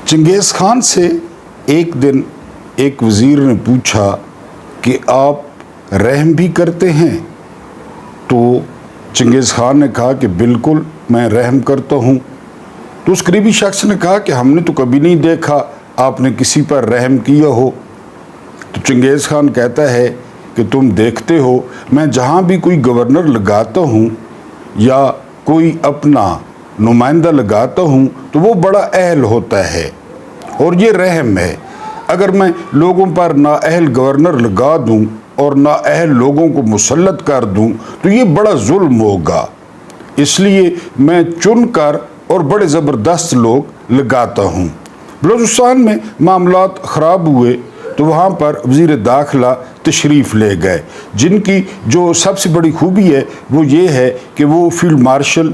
چنگیز خان سے ایک دن ایک وزیر نے پوچھا کہ آپ رحم بھی کرتے ہیں؟ تو چنگیز خان نے کہا کہ بالکل میں رحم کرتا ہوں۔ تو اس قریبی شخص نے کہا کہ ہم نے تو کبھی نہیں دیکھا آپ نے کسی پر رحم کیا ہو۔ تو چنگیز خان کہتا ہے کہ تم دیکھتے ہو میں جہاں بھی کوئی گورنر لگاتا ہوں یا کوئی اپنا نمائندہ لگاتا ہوں تو وہ بڑا اہل ہوتا ہے، اور یہ رحم ہے۔ اگر میں لوگوں پر نااہل گورنر لگا دوں اور نااہل لوگوں کو مسلط کر دوں تو یہ بڑا ظلم ہوگا، اس لیے میں چن کر اور بڑے زبردست لوگ لگاتا ہوں۔ بلوچستان میں معاملات خراب ہوئے تو وہاں پر وزیر داخلہ تشریف لے گئے، جن کی جو سب سے بڑی خوبی ہے وہ یہ ہے کہ وہ field marshal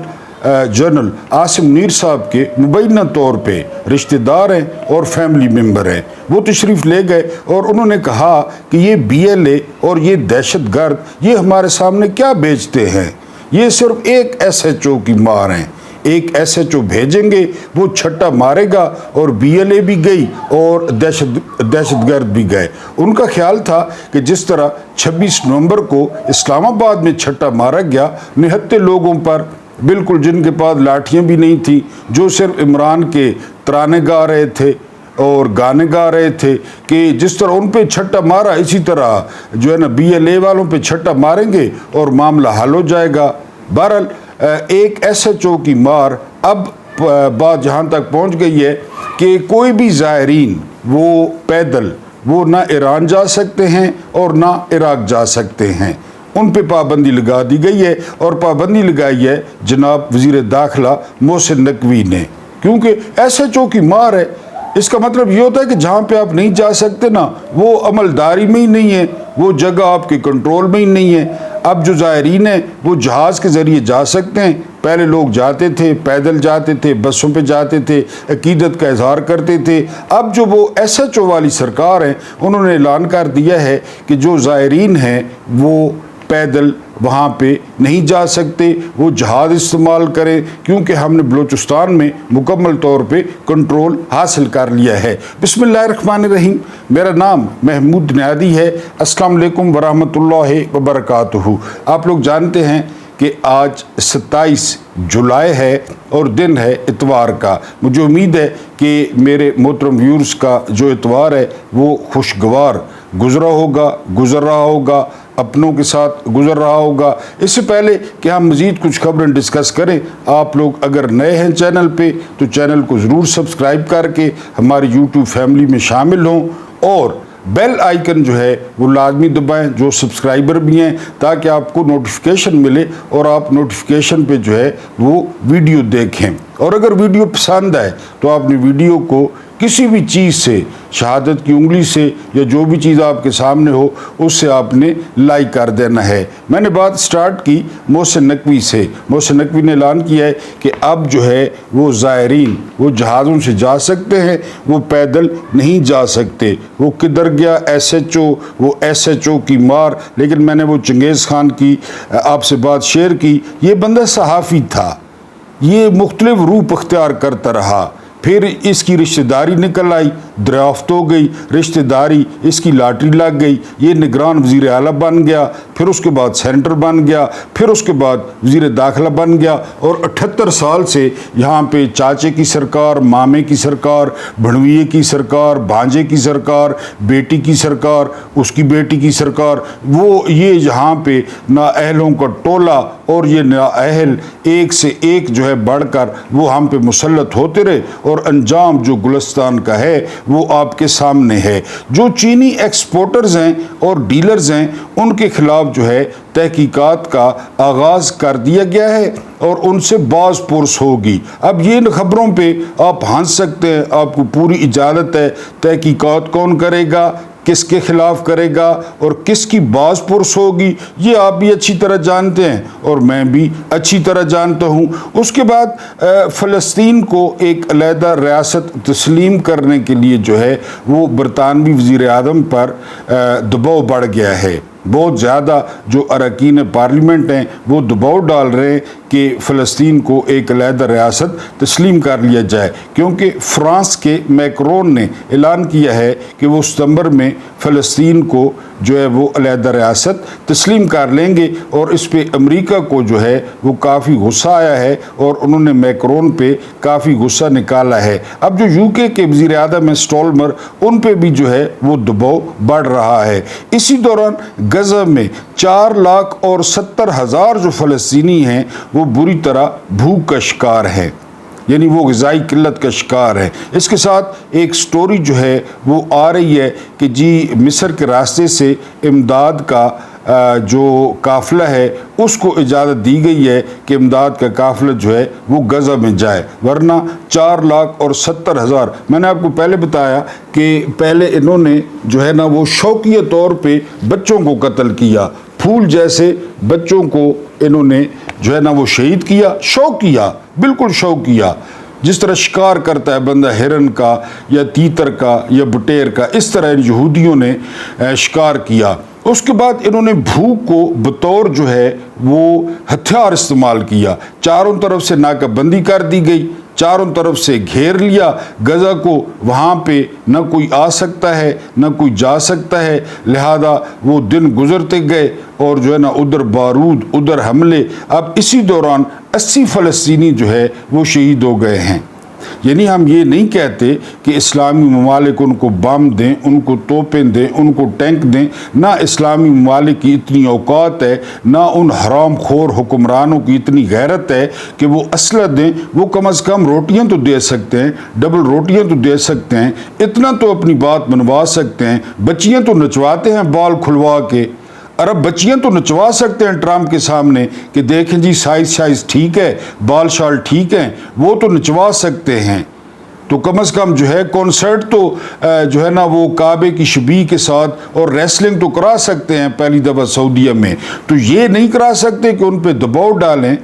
general Asim Munir صاحب کے مبینہ طور پہ رشتہ دار ہیں اور فیملی ممبر ہیں۔ وہ تشریف لے گئے اور انہوں نے کہا کہ یہ BLA اور یہ دہشت گرد یہ ہمارے سامنے کیا بیچتے ہیں، یہ صرف ایک SHO کی مار ہیں، ایک SHO بھیجیں گے وہ چھٹا مارے گا، اور BLA بھی گئی اور دہشت گرد بھی گئے۔ ان کا خیال تھا کہ جس طرح 26 نومبر کو اسلام آباد میں چھٹا مارا گیا، نہتے لوگوں پر، بالکل جن کے پاس لاٹھیاں بھی نہیں تھیں، جو صرف عمران کے ترانے گا رہے تھے اور گانے گا رہے تھے، کہ جس طرح ان پہ چھٹا مارا اسی طرح جو ہے نا BLA والوں پہ چھٹا ماریں گے اور معاملہ حل ہو جائے گا۔ بہرحال ایک SHO کی مار اب بات جہاں تک پہنچ گئی ہے کہ کوئی بھی زائرین وہ پیدل وہ نہ ایران جا سکتے ہیں اور نہ عراق جا سکتے ہیں، ان پہ پابندی لگا دی گئی ہے، اور پابندی لگائی ہے جناب وزیر داخلہ محسن نقوی نے، کیونکہ SHO کی مار ہے۔ اس کا مطلب یہ ہوتا ہے کہ جہاں پہ آپ نہیں جا سکتے نا، وہ عملداری میں ہی نہیں ہے، وہ جگہ آپ کے کنٹرول میں ہی نہیں ہے۔ اب جو زائرین ہیں وہ جہاز کے ذریعے جا سکتے ہیں، پہلے لوگ جاتے تھے، پیدل جاتے تھے، بسوں پہ جاتے تھے، عقیدت کا اظہار کرتے تھے۔ اب جو وہ SHO والی سرکار ہیں انہوں نے اعلان کر دیا ہے کہ جو زائرین ہیں وہ پیدل وہاں پہ نہیں جا سکتے، وہ جہاز استعمال کریں، کیونکہ ہم نے بلوچستان میں مکمل طور پہ کنٹرول حاصل کر لیا ہے۔ بسم اللہ الرحمن الرحیم، میرا نام محمود نیادی ہے۔ السلام علیکم ورحمۃ اللہ وبرکاتہ۔ آپ لوگ جانتے ہیں کہ آج 27 جولائی ہے اور دن ہے اتوار کا۔ مجھے امید ہے کہ میرے محترم ویورز کا جو اتوار ہے وہ خوشگوار گزر رہا ہوگا، اپنوں کے ساتھ گزر رہا ہوگا۔ اس سے پہلے کہ ہم مزید کچھ خبریں ڈسکس کریں، آپ لوگ اگر نئے ہیں چینل پہ تو چینل کو ضرور سبسکرائب کر کے ہماری YouTube فیملی میں شامل ہوں، اور بیل آئیکن جو ہے وہ لازمی دبائیں جو سبسکرائبر بھی ہیں، تاکہ آپ کو نوٹیفیکیشن ملے اور آپ نوٹیفیکیشن پہ جو ہے وہ ویڈیو دیکھیں۔ اور اگر ویڈیو پسند آئے تو آپ نے ویڈیو کو کسی بھی چیز سے، شہادت کی انگلی سے یا جو بھی چیز آپ کے سامنے ہو اس سے آپ نے لائک کر دینا ہے۔ میں نے بات سٹارٹ کی محسن نقوی سے۔ محسن نقوی نے اعلان کیا ہے کہ اب جو ہے وہ زائرین وہ جہازوں سے جا سکتے ہیں، وہ پیدل نہیں جا سکتے۔ وہ کدھر گیا SHO، وہ SHO کی مار۔ لیکن میں نے وہ چنگیز خان کی آپ سے بات شیئر کی، یہ بندہ صحافی تھا، یہ مختلف روپ اختیار کرتا رہا، پھر اس کی رشتہ داری نکل آئی، دریافت ہو گئی، رشتہ داری اس کی لاٹری لگ گئی، یہ نگران وزیر اعلیٰ بن گیا، پھر اس کے بعد سینٹر بن گیا، پھر اس کے بعد وزیر داخلہ بن گیا، اور 78 سال سے یہاں پہ چاچے کی سرکار، مامے کی سرکار، بھڑویے کی سرکار، بھانجے کی سرکار، بیٹی کی سرکار، اس کی بیٹی کی سرکار، وہ یہ یہاں پہ نااہلوں کا ٹولہ، اور یہ نااہل ایک سے ایک جو ہے بڑھ کر وہ ہم پہ مسلط ہوتے رہے، اور انجام جو گلستان کا ہے وہ آپ کے سامنے ہے۔ جو چینی ایکسپورٹرز ہیں اور ڈیلرز ہیں ان کے خلاف جو ہے تحقیقات کا آغاز کر دیا گیا ہے، اور ان سے باز پرس ہوگی۔ اب یہ خبروں پہ آپ ہنس سکتے ہیں، آپ کو پوری اجازت ہے۔ تحقیقات کون کرے گا، کس کے خلاف کرے گا، اور کس کی باز پرس ہوگی، یہ آپ بھی اچھی طرح جانتے ہیں اور میں بھی اچھی طرح جانتا ہوں۔ اس کے بعد فلسطین کو ایک علیحدہ ریاست تسلیم کرنے کے لیے جو ہے وہ برطانوی وزیر اعظم پر دباؤ بڑھ گیا ہے۔ بہت زیادہ جو اراکین پارلیمنٹ ہیں وہ دباؤ ڈال رہے ہیں کہ فلسطین کو ایک علیحدہ ریاست تسلیم کر لیا جائے، کیونکہ فرانس کے میکرون نے اعلان کیا ہے کہ وہ ستمبر میں فلسطین کو جو ہے وہ علیحدہ ریاست تسلیم کر لیں گے، اور اس پہ امریکہ کو جو ہے وہ کافی غصہ آیا ہے اور انہوں نے میکرون پہ کافی غصہ نکالا ہے۔ اب جو UK کے وزیر اعظم ہیں اسٹالمر، ان پہ بھی جو ہے وہ دباؤ بڑھ رہا ہے۔ اسی دوران غزہ میں 4,70,000 جو فلسطینی ہیں وہ بری طرح بھوک کا شکار ہیں، یعنی وہ غذائی قلت کا شکار ہے۔ اس کے ساتھ ایک سٹوری جو ہے وہ آ رہی ہے کہ جی مصر کے راستے سے امداد کا جو قافلہ ہے اس کو اجازت دی گئی ہے کہ امداد کا قافلہ جو ہے وہ غزہ میں جائے، ورنہ 4,70,000، میں نے آپ کو پہلے بتایا کہ پہلے انہوں نے جو ہے نا وہ شوقیہ طور پہ بچوں کو قتل کیا، پھول جیسے بچوں کو انہوں نے جو ہے نا وہ شہید کیا، شوقیہ، بالکل شوقیہ، جس طرح شکار کرتا ہے بندہ ہرن کا یا تیتر کا یا بٹیر کا، اس طرح یہودیوں نے شکار کیا۔ اس کے بعد انہوں نے بھوک کو بطور جو ہے وہ ہتھیار استعمال کیا، چاروں طرف سے ناکہ بندی کر دی گئی، چاروں طرف سے گھیر لیا غزہ کو، وہاں پہ نہ کوئی آ سکتا ہے نہ کوئی جا سکتا ہے، لہذا وہ دن گزرتے گئے اور جو ہے نا ادھر بارود ادھر حملے۔ اب اسی دوران 80 فلسطینی جو ہے وہ شہید ہو گئے ہیں۔ یعنی ہم یہ نہیں کہتے کہ اسلامی ممالک ان کو بم دیں، ان کو توپیں دیں، ان کو ٹینک دیں، نہ اسلامی ممالک کی اتنی اوقات ہے، نہ ان حرام خور حکمرانوں کی اتنی غیرت ہے کہ وہ اسلحہ دیں۔ وہ کم از کم روٹیاں تو دے سکتے ہیں، ڈبل روٹیاں تو دے سکتے ہیں، اتنا تو اپنی بات منوا سکتے ہیں۔ بچیاں تو نچواتے ہیں بال کھلوا کے، عرب بچیاں تو نچوا سکتے ہیں ٹرمپ کے سامنے کہ دیکھیں جی سائز ٹھیک ہے، بال شال ٹھیک ہیں، وہ تو نچوا سکتے ہیں۔ تو کم از کم جو ہے کنسرٹ تو جو ہے نا وہ کعبے کی شبیہ کے ساتھ اور ریسلنگ تو کرا سکتے ہیں پہلی دفعہ سعودیہ میں، تو یہ نہیں کرا سکتے کہ ان پہ دباؤ ڈالیں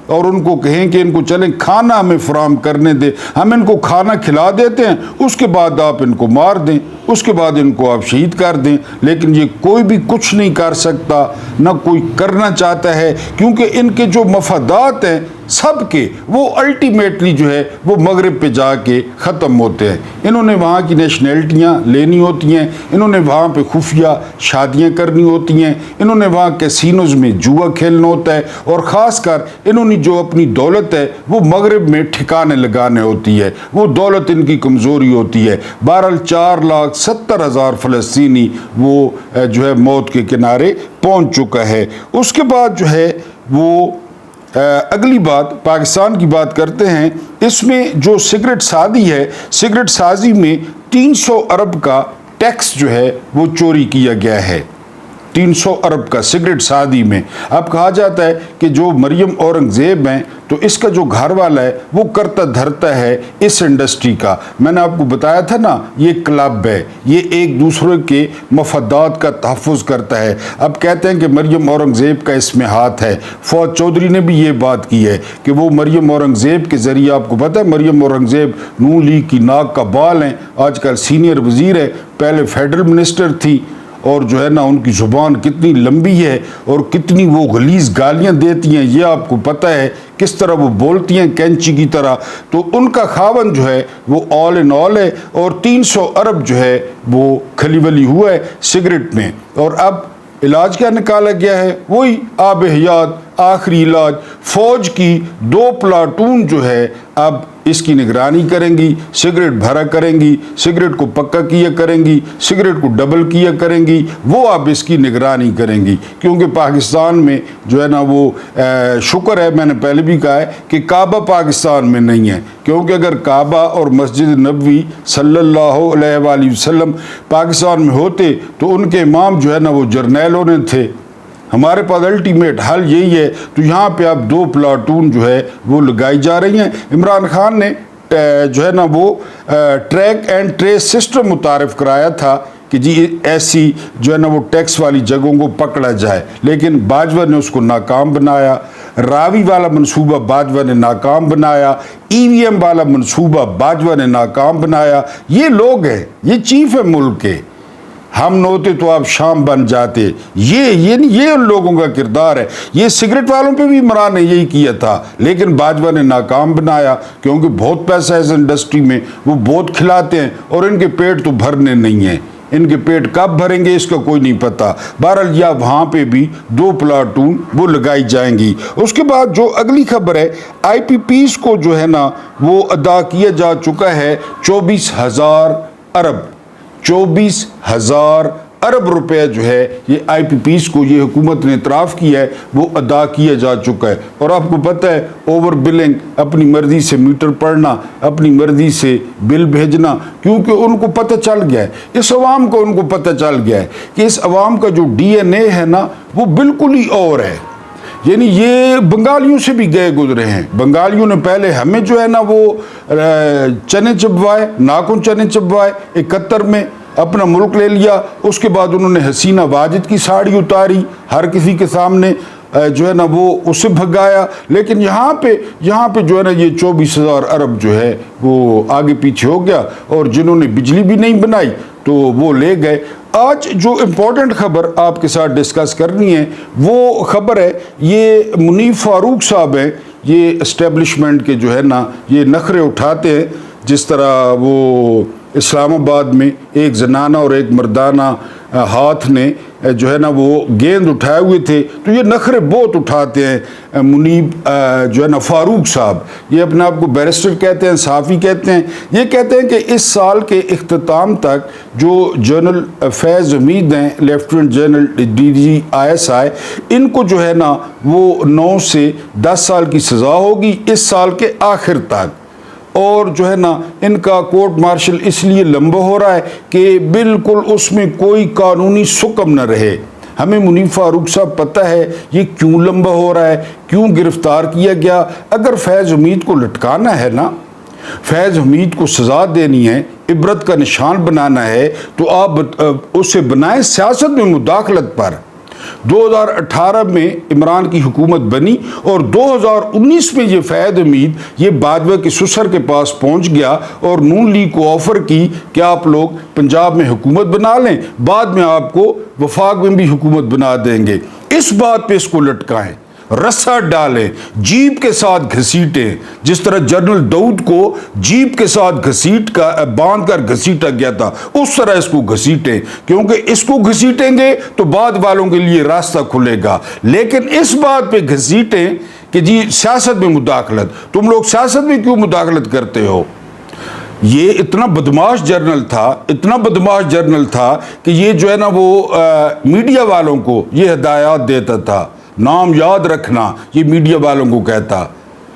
اور ان کو کہیں کہ ان کو چلیں کھانا ہمیں فراہم کرنے دیں، ہم ان کو کھانا کھلا دیتے ہیں، اس کے بعد آپ ان کو مار دیں، اس کے بعد ان کو آپ شہید کر دیں۔ لیکن یہ کوئی بھی کچھ نہیں کر سکتا، نہ کوئی کرنا چاہتا ہے، کیونکہ ان کے جو مفادات ہیں سب کے، وہ الٹیمیٹلی جو ہے وہ مغرب پہ جا کے ختم ہوتے ہیں۔ انہوں نے وہاں کی نیشنلٹیاں لینی ہوتی ہیں، انہوں نے وہاں پہ خفیہ شادیاں کرنی ہوتی ہیں، انہوں نے وہاں کیسینوز میں جوا کھیلنا ہوتا ہے، اور خاص کر انہوں نے جو اپنی دولت ہے وہ مغرب میں ٹھکانے لگانے ہوتی ہے، وہ دولت ان کی کمزوری ہوتی ہے۔ بہرحال 4,70,000 فلسطینی وہ جو ہے موت کے کنارے پہنچ چکا ہے۔ اس کے بعد جو ہے وہ اگلی بات پاکستان کی بات کرتے ہیں۔ اس میں جو سگریٹ سازی ہے، سگریٹ سازی میں 300 ارب کا ٹیکس جو ہے وہ چوری کیا گیا ہے، 300 ارب کا سگریٹ سازی میں۔ اب کہا جاتا ہے کہ جو مریم اورنگزیب ہیں تو اس کا جو گھر والا ہے وہ کرتا دھرتا ہے اس انڈسٹری کا۔ میں نے آپ کو بتایا تھا نا، یہ کلب ہے، یہ ایک دوسرے کے مفادات کا تحفظ کرتا ہے۔ اب کہتے ہیں کہ مریم اورنگزیب کا اس میں ہاتھ ہے۔ فواد چودھری نے بھی یہ بات کی ہے کہ وہ مریم اورنگزیب کے ذریعے، آپ کو پتہ ہے مریم اورنگزیب نون لیگ کی ناک کا بال ہیں، آج کل سینئر وزیر ہے، پہلے فیڈرل منسٹر تھی، اور جو ہے نا ان کی زبان کتنی لمبی ہے اور کتنی وہ غلیظ گالیاں دیتی ہیں، یہ آپ کو پتہ ہے، کس طرح وہ بولتی ہیں کینچی کی طرح۔ تو ان کا خاوند جو ہے وہ آل ان آل ہے، اور 300 ارب جو ہے وہ کھلی ولی ہوا ہے سگریٹ میں۔ اور اب علاج کیا نکالا گیا ہے؟ وہی آب حیات، آخری علاج۔ فوج کی 2 پلاٹون جو ہے اب اس کی نگرانی کریں گی، سگریٹ بھرا کریں گی، سگریٹ کو پکا کیا کریں گی، سگریٹ کو ڈبل کیا کریں گی، وہ اب اس کی نگرانی کریں گی۔ کیونکہ پاکستان میں جو ہے نا وہ شکر ہے، میں نے پہلے بھی کہا ہے کہ کعبہ پاکستان میں نہیں ہے، کیونکہ اگر کعبہ اور مسجد نبوی صلی اللہ علیہ وآلہ وسلم پاکستان میں ہوتے تو ان کے امام جو ہے نا وہ جرنیلوں نے تھے۔ ہمارے پاس الٹیمیٹ حل یہی ہے، تو یہاں پہ اب 2 پلاٹون جو ہے وہ لگائی جا رہی ہیں۔ عمران خان نے جو ہے نا وہ ٹریک اینڈ ٹریس سسٹم متعارف کرایا تھا کہ جی ایسی جو ہے نا وہ ٹیکس والی جگہوں کو پکڑا جائے، لیکن باجوہ نے اس کو ناکام بنایا۔ راوی والا منصوبہ باجوہ نے ناکام بنایا، EVM والا منصوبہ باجوہ نے ناکام بنایا۔ یہ لوگ ہیں، یہ چیف ہے ملک کے، ہم نہ ہوتے تو آپ شام بن جاتے. یہ ان لوگوں کا کردار ہے. یہ سگریٹ والوں پہ بھی عمران نے یہی کیا تھا, لیکن باجوہ نے ناکام بنایا کیونکہ بہت پیسہ ہے اس انڈسٹری میں, وہ بہت کھلاتے ہیں اور ان کے پیٹ تو بھرنے نہیں ہیں. ان کے پیٹ کب بھریں گے اس کا کوئی نہیں پتا. بہرحال یا وہاں پہ بھی 2 پلاٹون وہ لگائی جائیں گی. اس کے بعد جو اگلی خبر ہے, آئی پی پیز کو جو ہے نا وہ ادا کیا جا چکا ہے 24,000 ارب. 24,000 ارب روپے جو ہے یہ آئی پی پیز کو یہ حکومت نے اعتراف کیا ہے وہ ادا کیا جا چکا ہے. اور آپ کو پتہ ہے اوور بلنگ, اپنی مرضی سے میٹر پڑھنا, اپنی مرضی سے بل بھیجنا, کیونکہ ان کو پتہ چل گیا ہے, اس عوام کو ان کو پتہ چل گیا ہے کہ اس عوام کا جو ڈی این اے ہے نا وہ بالکل ہی اور ہے. یعنی یہ بنگالیوں سے بھی گئے گزرے ہیں. بنگالیوں نے پہلے ہمیں جو ہے نا وہ چنے چبوائے, ناخن چنے چبوائے 71 میں, اپنا ملک لے لیا. اس کے بعد انہوں نے حسینہ واجد کی ساڑی اتاری ہر کسی کے سامنے, جو ہے نا وہ اسے بھگایا. لیکن یہاں پہ جو ہے نا یہ 24,000 ارب جو ہے وہ آگے پیچھے ہو گیا, اور جنہوں نے بجلی بھی نہیں بنائی تو وہ لے گئے. آج جو امپورٹنٹ خبر آپ کے ساتھ ڈسکس کرنی ہے وہ خبر ہے, یہ منیب فاروق صاحب ہیں, یہ اسٹیبلشمنٹ کے جو ہے نا یہ نخرے اٹھاتے ہیں. جس طرح وہ اسلام آباد میں ایک زنانہ اور ایک مردانہ ہاتھ نے جو ہے نا وہ گیند اٹھائے ہوئے تھے, تو یہ نخرے بہت اٹھاتے ہیں منیب جو ہے نا فاروق صاحب. یہ اپنے آپ کو بیرسٹر کہتے ہیں, صحافی کہتے ہیں. یہ کہتے ہیں کہ اس سال کے اختتام تک جو جنرل فیض حمید ہیں, لیفٹیننٹ جنرل DGI, ان کو جو ہے نا وہ 9 سے 10 سال کی سزا ہوگی اس سال کے آخر تک. اور جو ہے نا ان کا کورٹ مارشل اس لیے لمبا ہو رہا ہے کہ بالکل اس میں کوئی قانونی سکم نہ رہے. ہمیں منیب فاروق صاحب پتہ ہے یہ کیوں لمبا ہو رہا ہے, کیوں گرفتار کیا گیا. اگر فیض حمید کو لٹکانا ہے نا, فیض حمید کو سزا دینی ہے, عبرت کا نشان بنانا ہے, تو آپ اسے بنائیں سیاست میں مداخلت پر. 2018 میں عمران کی حکومت بنی اور 2019 میں یہ فیض حمید یہ باجوہ کے سسر کے پاس پہنچ گیا اور نون لیگ کو آفر کی کہ آپ لوگ پنجاب میں حکومت بنا لیں, بعد میں آپ کو وفاق میں بھی حکومت بنا دیں گے. اس بات پہ اس کو لٹکائیں, رسا ڈالیں, جیپ کے ساتھ گھسیٹیں. جس طرح جنرل داؤد کو جیپ کے ساتھ باندھ کر گھسیٹا گیا تھا, اس طرح اس کو گھسیٹیں, کیونکہ اس کو گھسیٹیں گے تو بعد والوں کے لیے راستہ کھلے گا. لیکن اس بات پہ گھسیٹیں کہ جی سیاست میں مداخلت, تم لوگ سیاست میں کیوں مداخلت کرتے ہو. یہ اتنا بدماش جرنل تھا کہ یہ جو ہے نا وہ میڈیا والوں کو یہ ہدایات دیتا تھا, نام یاد رکھنا, یہ میڈیا والوں کو کہتا.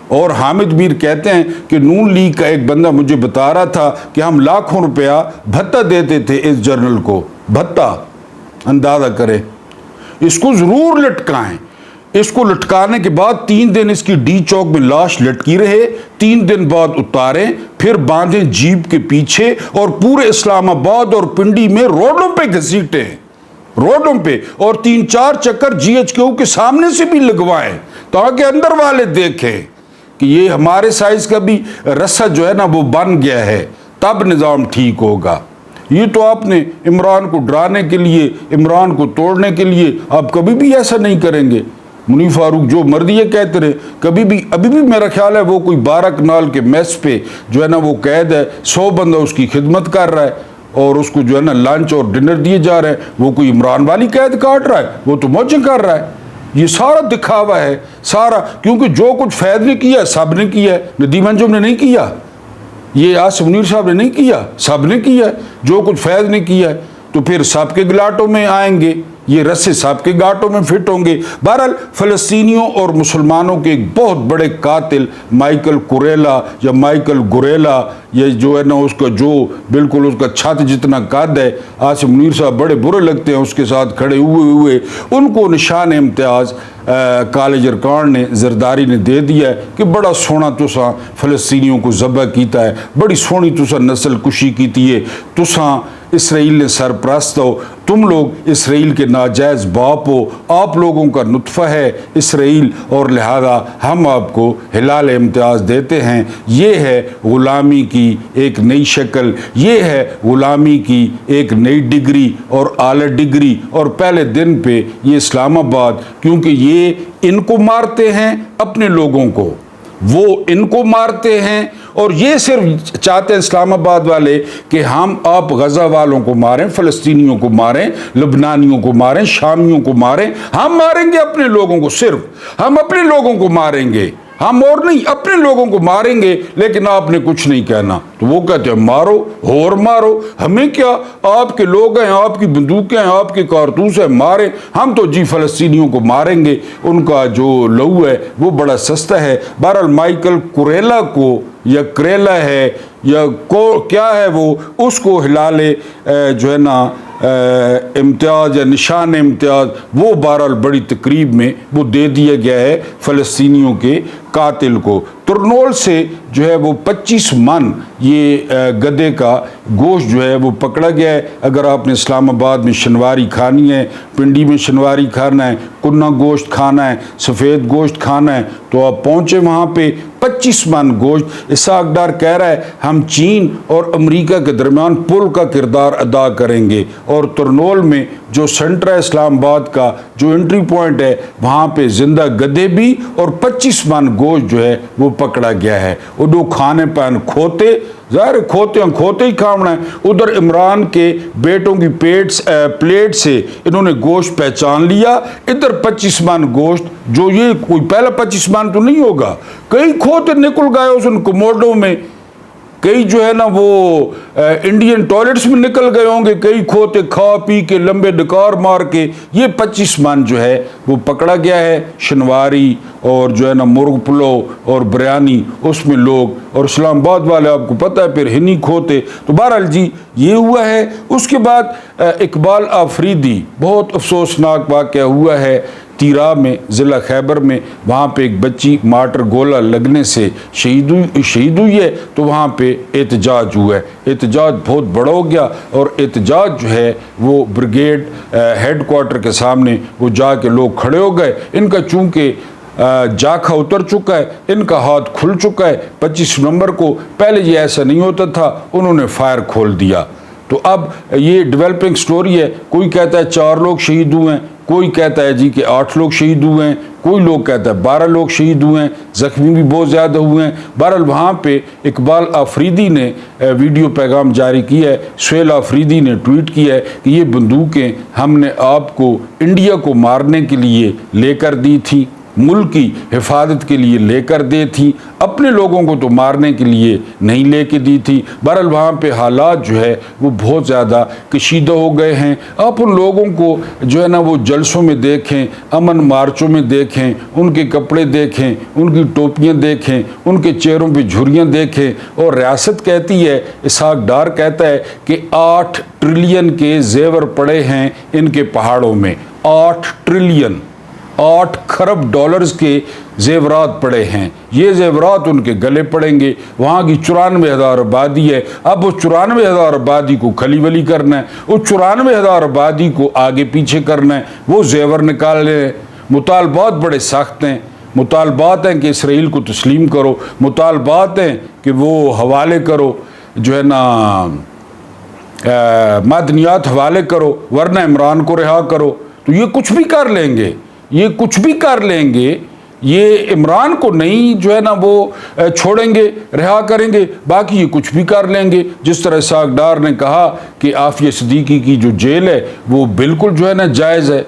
اور حامد میر کہتے ہیں کہ نون لیگ کا ایک بندہ مجھے بتا رہا تھا کہ ہم لاکھوں روپیہ بھتہ دیتے تھے اس جرنل کو. بھتہ اندازہ کریں. اس کو ضرور لٹکائیں. اس کو لٹکانے کے بعد 3 دن اس کی ڈی چوک میں لاش لٹکی رہے, 3 دن بعد اتاریں, پھر باندھیں جیپ کے پیچھے اور پورے اسلام آباد اور پنڈی میں روڈوں پہ گھسیٹیں, روڈوں پہ, اور 3-4 چکر GHQ کے سامنے سے بھی لگوائیں تاکہ اندر والے دیکھیں کہ یہ ہمارے سائز کا بھی رسہ جو ہے نا وہ بن گیا ہے, تب نظام ٹھیک ہوگا. یہ تو آپ نے عمران کو ڈرانے کے لیے, عمران کو توڑنے کے لیے, آپ کبھی بھی ایسا نہیں کریں گے. منیب فاروق جو مرضی یہ کہتے رہے, کبھی بھی, ابھی بھی میرا خیال ہے وہ کوئی 12 کنال کے میس پہ جو ہے نا وہ قید ہے, 100 بندہ اس کی خدمت کر رہا ہے اور اس کو جو ہے نا لنچ اور ڈنر دیے جا رہے ہیں. وہ کوئی عمران والی قید کاٹ رہا ہے, وہ تو موجیں کر رہا ہے. یہ سارا دکھاوا ہے سارا, کیونکہ جو کچھ فیض نے کیا سب نے کیا ہے, ندیم انجم نے نہیں کیا, یہ آصف منیر صاحب نے نہیں کیا, سب نے کیا ہے. جو کچھ فیض نے کیا ہے تو پھر سب کے گلاٹوں میں آئیں گے, یہ رسے سب کے گاٹوں میں فٹ ہوں گے. بہرحال فلسطینیوں اور مسلمانوں کے ایک بہت بڑے قاتل مائیکل کوریلا یا مائیکل گوریلا, یہ جو ہے نا اس کا جو بالکل اس کا چھت جتنا قد ہے, آصف منیر صاحب بڑے برے لگتے ہیں اس کے ساتھ کھڑے ہوئے. ان کو نشان امتیاز کالج ارکان نے, زرداری نے دے دیا ہے کہ بڑا سونا تساں فلسطینیوں کو ذبح کیتا ہے, بڑی سونی تساں نسل کشی کیتی ہے, تساں اسرائیل نے سرپرست ہو، تم لوگ اسرائیل کے ناجائز باپ ہو، آپ لوگوں کا نطفہ ہے اسرائیل، اور لہذا ہم آپ کو ہلال امتیاز دیتے ہیں۔ یہ ہے غلامی کی ایک نئی شکل، یہ ہے غلامی کی ایک نئی ڈگری اور اعلیٰ ڈگری۔ اور پہلے دن پہ یہ اسلام آباد، کیونکہ یہ ان کو مارتے ہیں اپنے لوگوں کو، وہ ان کو مارتے ہیں، اور یہ صرف چاہتے ہیں اسلام آباد والے کہ ہم آپ غزہ والوں کو ماریں، فلسطینیوں کو ماریں، لبنانیوں کو ماریں، شامیوں کو ماریں۔ ہم ماریں گے اپنے لوگوں کو، صرف ہم اپنے لوگوں کو ماریں گے، ہم اور نہیں، اپنے لوگوں کو ماریں گے، لیکن آپ نے کچھ نہیں کہنا۔ تو وہ کہتے ہیں مارو اور مارو، ہمیں کیا، آپ کے لوگ ہیں، آپ کی بندوقیں ہیں، آپ کے کارتوس ہیں، ماریں، ہم تو جی فلسطینیوں کو ماریں گے، ان کا جو لہو ہے وہ بڑا سستا ہے۔ بہرحال مائیکل کوریلا کو، یا کریلا ہے یا کیا ہے وہ، اس کو ہلال جو ہے نا امتیاز یا نشان امتیاز، وہ بہرحال بڑی تقریب میں وہ دے دیا گیا ہے فلسطینیوں کے قاتل کو۔ ترنول سے جو ہے وہ 25 من یہ گدے کا گوشت جو ہے وہ پکڑا گیا ہے۔ اگر آپ نے اسلام آباد میں شنواری کھانی ہے، پنڈی میں شنواری کھانا ہے، کنہ گوشت کھانا ہے، سفید گوشت کھانا ہے، تو آپ پہنچے وہاں پہ 25 من گوشت۔ اسحاق ڈار کہہ رہا ہے ہم چین اور امریکہ کے درمیان پل کا کردار ادا کریں گے، اور ترنول میں جو سینٹر ہے اسلام آباد کا، جو انٹری پوائنٹ ہے، وہاں پہ زندہ گدے بھی اور 25 من گوشت جو ہے وہ پکڑا گیا ہے۔ وہ کھانے پین کھوتے، ظاہر کھوتے ہی کھانا ہے۔ ادھر عمران کے بیٹوں کی پلیٹ سے انہوں نے گوشت پہچان لیا، ادھر 25 من گوشت، جو یہ کوئی پہلا 25 من تو نہیں ہوگا، کئی کھوتے نکل گئے اس ان کموڈوں میں، کئی جو ہے نا وہ انڈین ٹوائلٹس میں نکل گئے ہوں گے، کئی کھوتے کھا پی کے لمبے ڈکار مار کے، یہ 25 من جو ہے وہ پکڑا گیا ہے۔ شنواری اور جو ہے نا مرغ پلو اور بریانی اس میں لوگ، اور اسلام آباد والے آپ کو پتہ ہے پھر ہنی کھوتے۔ تو بہرحال جی یہ ہوا ہے۔ اس کے بعد اقبال آفریدی، بہت افسوسناک واقعہ ہوا ہے تیرا میں، ضلع خیبر میں، وہاں پہ ایک بچی مارٹر گولہ لگنے سے شہید ہوئی ہے، تو وہاں پہ احتجاج ہوا ہے۔ احتجاج بہت بڑا ہو گیا، اور احتجاج جو ہے وہ بریگیڈ ہیڈ کوارٹر کے سامنے وہ جا کے لوگ کھڑے ہو گئے۔ ان کا چونکہ جاکھا اتر چکا ہے، ان کا ہاتھ کھل چکا ہے۔ 25 نومبر کو، پہلے یہ ایسا نہیں ہوتا تھا، انہوں نے فائر کھول دیا۔ تو اب یہ ڈیولپنگ سٹوری ہے، کوئی کہتا ہے 4 لوگ شہید ہوئے ہیں، کوئی کہتا ہے جی کہ 8 لوگ شہید ہوئے ہیں، کوئی لوگ کہتا ہے 12 لوگ شہید ہوئے ہیں، زخمی بھی بہت زیادہ ہوئے ہیں۔ بہرحال وہاں پہ اقبال آفریدی نے ویڈیو پیغام جاری کیا ہے، سہیل آفریدی نے ٹویٹ کیا ہے کہ یہ بندوقیں ہم نے آپ کو انڈیا کو مارنے کے لیے لے کر دی تھی، ملک کی حفاظت کے لیے لے کر دی تھی، اپنے لوگوں کو تو مارنے کے لیے نہیں لے کے دی تھی۔ بہرحال وہاں پہ حالات جو ہے وہ بہت زیادہ کشیدہ ہو گئے ہیں۔ آپ ان لوگوں کو جو ہے نا وہ جلسوں میں دیکھیں، امن مارچوں میں دیکھیں، ان کے کپڑے دیکھیں، ان کی ٹوپیاں دیکھیں، ان کے چہروں پہ جھریاں دیکھیں۔ اور ریاست کہتی ہے، اسحاق ڈار کہتا ہے کہ 8 ٹریلین کے زیور پڑے ہیں ان کے پہاڑوں میں، 8 ٹریلین، 8 خرب ڈالرز کے زیورات پڑے ہیں۔ یہ زیورات ان کے گلے پڑیں گے۔ وہاں کی 94,000 آبادی ہے، اب اس 94,000 آبادی کو کھلی ولی کرنا ہے، اس 94,000 آبادی کو آگے پیچھے کرنا ہے، وہ زیور نکالنے ہیں۔ مطالبات بڑے سخت ہیں، مطالبات ہیں کہ اسرائیل کو تسلیم کرو، مطالبات ہیں کہ وہ حوالے کرو، جو ہے نا معدنیات حوالے کرو، ورنہ عمران کو رہا کرو۔ تو یہ کچھ بھی کر لیں گے، یہ کچھ بھی کر لیں گے، یہ عمران کو نہیں جو ہے نا وہ چھوڑیں گے، رہا کریں گے، باقی یہ کچھ بھی کر لیں گے۔ جس طرح اسحاق ڈار نے کہا کہ عافیہ صدیقی کی جو جیل ہے وہ بالکل جو ہے نا جائز ہے،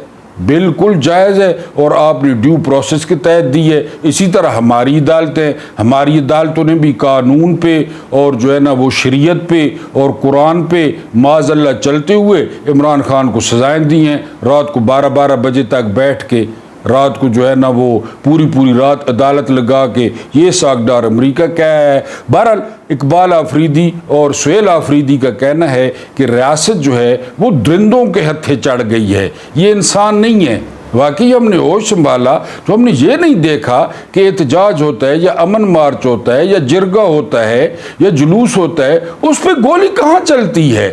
بالکل جائز ہے، اور آپ نے ڈیو پروسیس کے تحت دی ہے۔ اسی طرح ہماری عدالتیں، ہماری عدالتوں نے بھی قانون پہ اور جو ہے نا وہ شریعت پہ اور قرآن پہ معاذ اللہ چلتے ہوئے عمران خان کو سزائیں دی ہیں۔ رات کو 12 بجے تک بیٹھ کے، رات کو جو ہے نا وہ پوری رات عدالت لگا کے، یہ اسحاق ڈار امریکہ کیا ہے۔ بہرحال اقبال آفریدی اور سہیل آفریدی کا کہنا ہے کہ ریاست جو ہے وہ درندوں کے ہتھے چڑھ گئی ہے، یہ انسان نہیں ہے۔ واقعی ہم نے ہوش سنبھالا تو ہم نے یہ نہیں دیکھا کہ احتجاج ہوتا ہے یا امن مارچ ہوتا ہے یا جرگہ ہوتا ہے یا جلوس ہوتا ہے، اس پہ گولی کہاں چلتی ہے،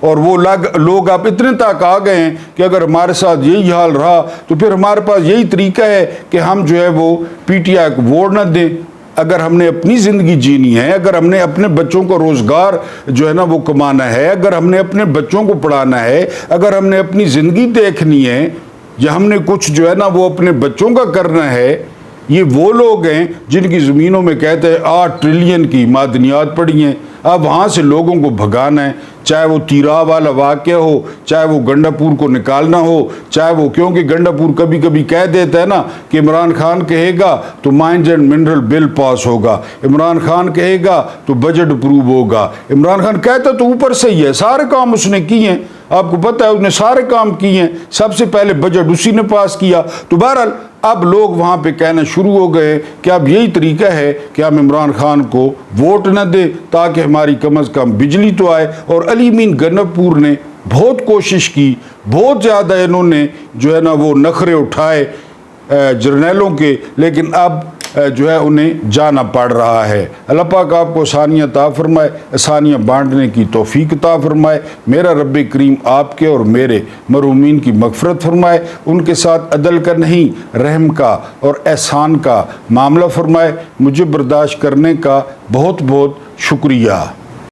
اور وہ لوگ اب اتنے تک آ گئے ہیں کہ اگر ہمارے ساتھ یہی حال رہا تو پھر ہمارے پاس یہی طریقہ ہے کہ ہم جو ہے وہ پی ٹی آئی کو ووٹ نہ دیں۔ اگر ہم نے اپنی زندگی جینی ہے، اگر ہم نے اپنے بچوں کو روزگار جو ہے نا وہ کمانا ہے، اگر ہم نے اپنے بچوں کو پڑھانا ہے، اگر ہم نے اپنی زندگی دیکھنی ہے، یا ہم نے کچھ جو ہے نا وہ اپنے بچوں کا کرنا ہے، یہ وہ لوگ ہیں جن کی زمینوں میں کہتے ہیں 8 ٹریلین کی معدنیات پڑی ہیں، اب وہاں سے لوگوں کو بھگانا ہے، چاہے وہ تیرا والا واقعہ ہو، چاہے وہ گنڈا پور کو نکالنا ہو، چاہے وہ کیونکہ گنڈا پور کبھی کبھی کہہ دیتا ہے نا کہ عمران خان کہے گا تو مائنز اینڈ منرل بل پاس ہوگا، عمران خان کہے گا تو بجٹ اپروو ہوگا، عمران خان کہتا تو اوپر سے ہی ہے، سارے کام اس نے کیے ہیں، آپ کو پتہ ہے اس نے سارے کام کیے ہیں، سب سے پہلے بجٹ اسی نے پاس کیا۔ تو بہرحال اب لوگ وہاں پہ کہنا شروع ہو گئے کہ اب یہی طریقہ ہے کہ ہم عمران خان کو ووٹ نہ دیں تاکہ ہماری کم از کم بجلی تو آئے۔ اور علی امین گنڈا پور نے بہت کوشش کی، بہت زیادہ انہوں نے جو ہے نا وہ نخرے اٹھائے جرنیلوں کے، لیکن اب جو ہے انہیں جانا پڑ رہا ہے۔ اللہ پاک آپ کو آسانیاں عطا فرمائے، آسانیاں بانٹنے کی توفیق عطا فرمائے۔ میرا رب کریم آپ کے اور میرے مرحومین کی مغفرت فرمائے، ان کے ساتھ عدل کا نہیں رحم کا اور احسان کا معاملہ فرمائے۔ مجھے برداشت کرنے کا بہت بہت شکریہ۔